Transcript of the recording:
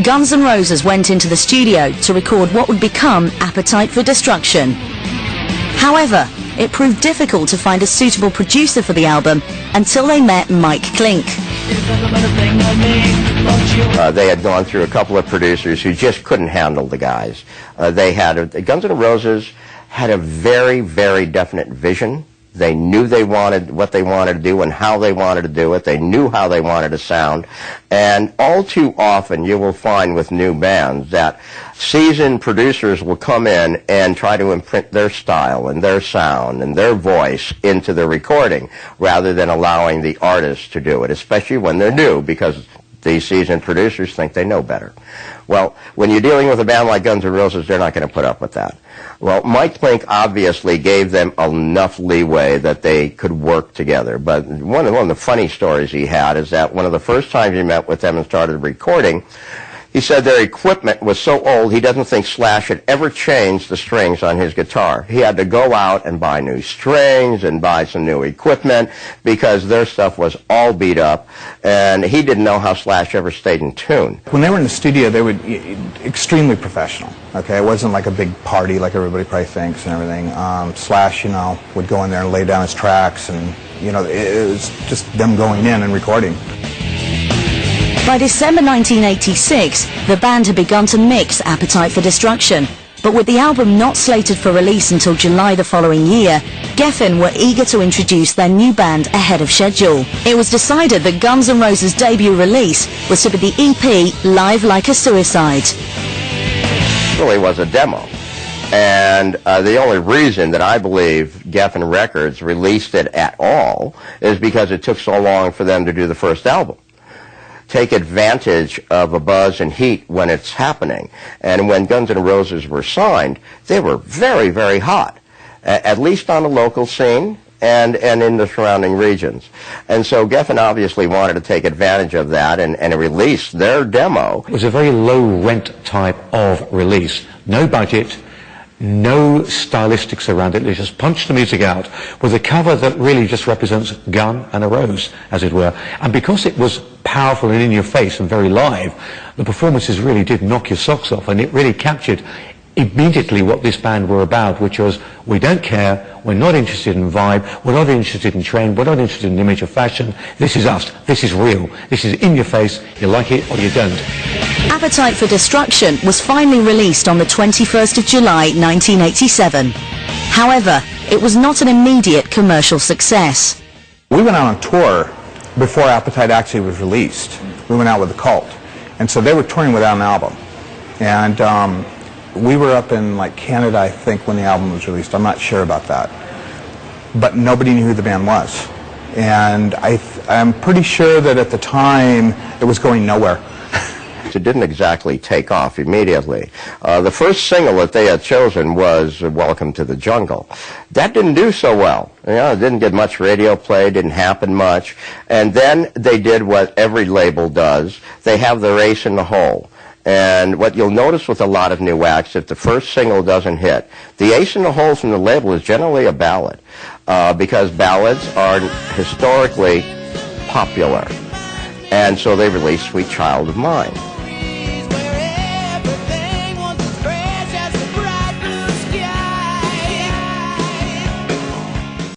Guns N' Roses went into the studio to record what would become Appetite for Destruction. However, it proved difficult to find a suitable producer for the album until they met Mike Klink. They had gone through a couple of producers who just couldn't handle the guys. Guns N' Roses had a very, very definite vision. They knew what they wanted to do and how they wanted to do it. They knew how they wanted to sound. And all too often you will find with new bands that seasoned producers will come in and try to imprint their style and their sound and their voice into the recording rather than allowing the artists to do it, especially when they're new, because these seasoned producers think they know better. Well, when you're dealing with a band like Guns N' Roses, they're not going to put up with that. Well, Mike Klink obviously gave them enough leeway that they could work together. But one of the funny stories he had is that one of the first times he met with them and started recording, he said their equipment was so old he doesn't think Slash had ever changed the strings on his guitar. He had to go out and buy new strings and buy some new equipment because their stuff was all beat up, and he didn't know how Slash ever stayed in tune. When they were in the studio, they were extremely professional. Okay, it wasn't like a big party like everybody probably thinks and everything. Slash, would go in there and lay down his tracks, and it was just them going in and recording. By December 1986, the band had begun to mix Appetite for Destruction, but with the album not slated for release until July the following year, Geffen were eager to introduce their new band ahead of schedule. It was decided that Guns N' Roses' debut release was to be the EP Live Like a Suicide. It really was a demo. And the only reason that I believe Geffen Records released it at all is because it took so long for them to do the first album. Take advantage of a buzz and heat when it's happening. And when Guns N' Roses were signed, they were very, very hot, at least on the local scene and in the surrounding regions. And so Geffen obviously wanted to take advantage of that and release their demo. It was a very low-rent type of release. No budget, no stylistics around it. They just punched the music out with a cover that really just represents Gun and a Rose, as it were. And because it was powerful and in your face and very live, the performances really did knock your socks off, and it really captured immediately what this band were about, which was, we don't care, we're not interested in vibe, we're not interested in trend, we're not interested in image or fashion. This is us, this is real, this is in your face, you like it or you don't. Appetite for Destruction was finally released on the 21st of July 1987. However, it was not an immediate commercial success. We went out on tour before Appetite actually was released. We went out with the Cult, and so they were touring without an album. And we were up in Canada, I think, when the album was released. I'm not sure about that. But nobody knew who the band was. And I'm pretty sure that at the time it was going nowhere. It didn't exactly take off immediately. The first single that they had chosen was Welcome to the Jungle. That didn't do so well. It didn't get much radio play, didn't happen much. And then they did what every label does. They have their ace in the hole. And what you'll notice with a lot of new acts, if the first single doesn't hit, the ace in the hole from the label is generally a ballad, because ballads are historically popular. And so they released Sweet Child of Mine.